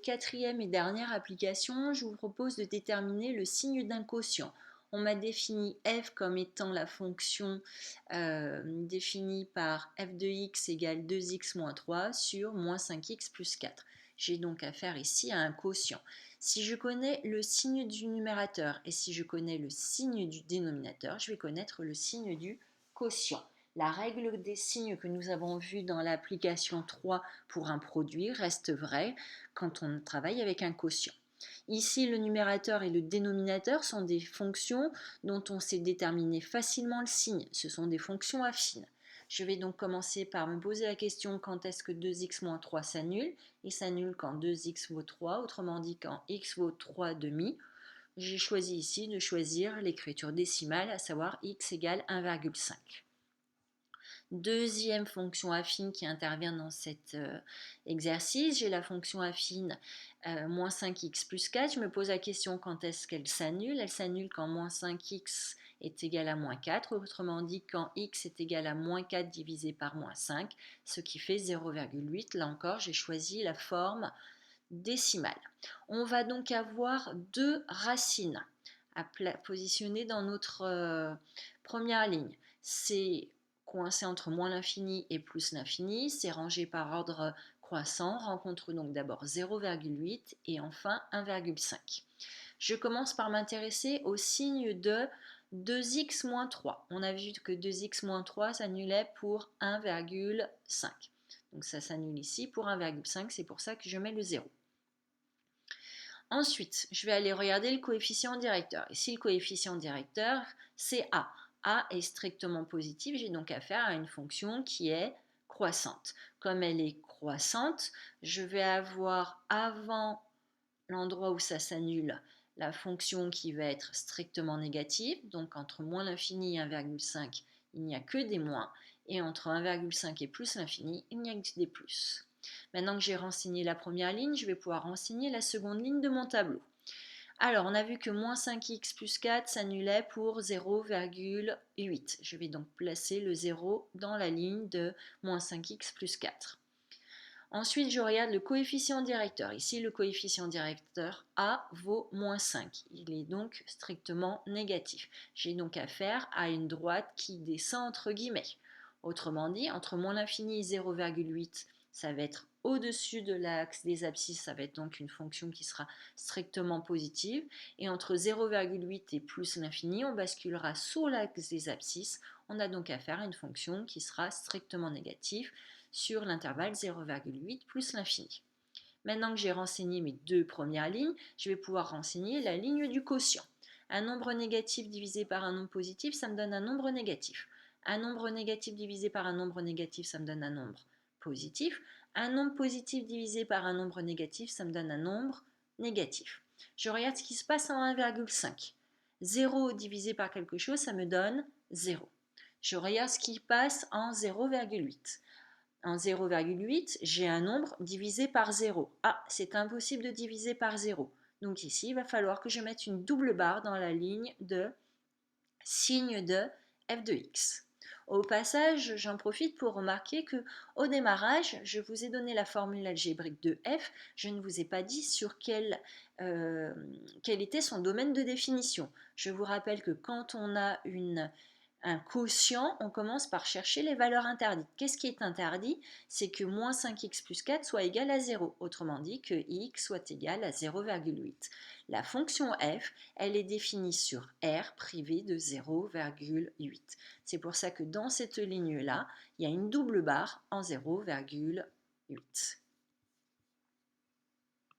Quatrième et dernière application, je vous propose de déterminer le signe d'un quotient. On m'a défini f comme étant la fonction définie par f de x égale 2x moins 3 sur moins 5x plus 4. J'ai donc affaire ici à un quotient. Si je connais le signe du numérateur et si je connais le signe du dénominateur, je vais connaître le signe du quotient. La règle des signes que nous avons vue dans l'application 3 pour un produit reste vraie quand on travaille avec un quotient. Ici, le numérateur et le dénominateur sont des fonctions dont on sait déterminer facilement le signe. Ce sont des fonctions affines. Je vais donc commencer par me poser la question quand est-ce que 2x moins 3 s'annule. Il s'annule quand 2x vaut 3, autrement dit quand x vaut 3 demi. J'ai choisi ici de choisir l'écriture décimale, à savoir x égale 1,5. Deuxième fonction affine qui intervient dans cet exercice, j'ai la fonction affine moins 5x plus 4. Je me pose la question quand est-ce qu'elle s'annule. Elle s'annule quand moins 5x est égal à moins 4, autrement dit quand x est égal à moins 4 divisé par moins 5, ce qui fait 0,8. Là encore, j'ai choisi la forme décimale. On va donc avoir deux racines à positionner dans notre première ligne. C'est coincé entre moins l'infini et plus l'infini, c'est rangé par ordre croissant, rencontre donc d'abord 0,8 et enfin 1,5. Je commence par m'intéresser au signe de 2x moins 3. On a vu que 2x moins 3 s'annulait pour 1,5. Donc ça s'annule ici pour 1,5, c'est pour ça que je mets le 0. Ensuite, je vais aller regarder le coefficient directeur. Ici, le coefficient directeur, c'est a. A est strictement positif, j'ai donc affaire à une fonction qui est croissante. Comme elle est croissante, je vais avoir avant l'endroit où ça s'annule la fonction qui va être strictement négative. Donc entre moins l'infini et 1,5, il n'y a que des moins. Et entre 1,5 et plus l'infini, il n'y a que des plus. Maintenant que j'ai renseigné la première ligne, je vais pouvoir renseigner la seconde ligne de mon tableau. Alors, on a vu que moins 5x plus 4 s'annulait pour 0,8. Je vais donc placer le 0 dans la ligne de moins 5x plus 4. Ensuite, je regarde le coefficient directeur. Ici, le coefficient directeur A vaut moins 5. Il est donc strictement négatif. J'ai donc affaire à une droite qui descend entre guillemets. Autrement dit, entre moins l'infini et 0,8, ça va être au-dessus de l'axe des abscisses, ça va être donc une fonction qui sera strictement positive. Et entre 0,8 et plus l'infini, on basculera sous l'axe des abscisses. On a donc affaire à une fonction qui sera strictement négative sur l'intervalle 0,8 plus l'infini. Maintenant que j'ai renseigné mes deux premières lignes, je vais pouvoir renseigner la ligne du quotient. Un nombre négatif divisé par un nombre positif, ça me donne un nombre négatif. Un nombre négatif divisé par un nombre négatif, ça me donne un nombre positif. Un nombre positif divisé par un nombre négatif, ça me donne un nombre négatif. Je regarde ce qui se passe en 1,5. 0 divisé par quelque chose, ça me donne 0. Je regarde ce qui passe en 0,8. En 0,8, j'ai un nombre divisé par 0. Ah, c'est impossible de diviser par 0. Donc ici, il va falloir que je mette une double barre dans la ligne de signe de f de x. Au passage, j'en profite pour remarquer que au démarrage, je vous ai donné la formule algébrique de f. Je ne vous ai pas dit sur quel était son domaine de définition. Je vous rappelle que quand on a un quotient, on commence par chercher les valeurs interdites. Qu'est-ce qui est interdit? C'est que moins 5x plus 4 soit égal à 0, autrement dit que x soit égal à 0,8. La fonction f, elle est définie sur R privé de 0,8. C'est pour ça que dans cette ligne-là, il y a une double barre en 0,8.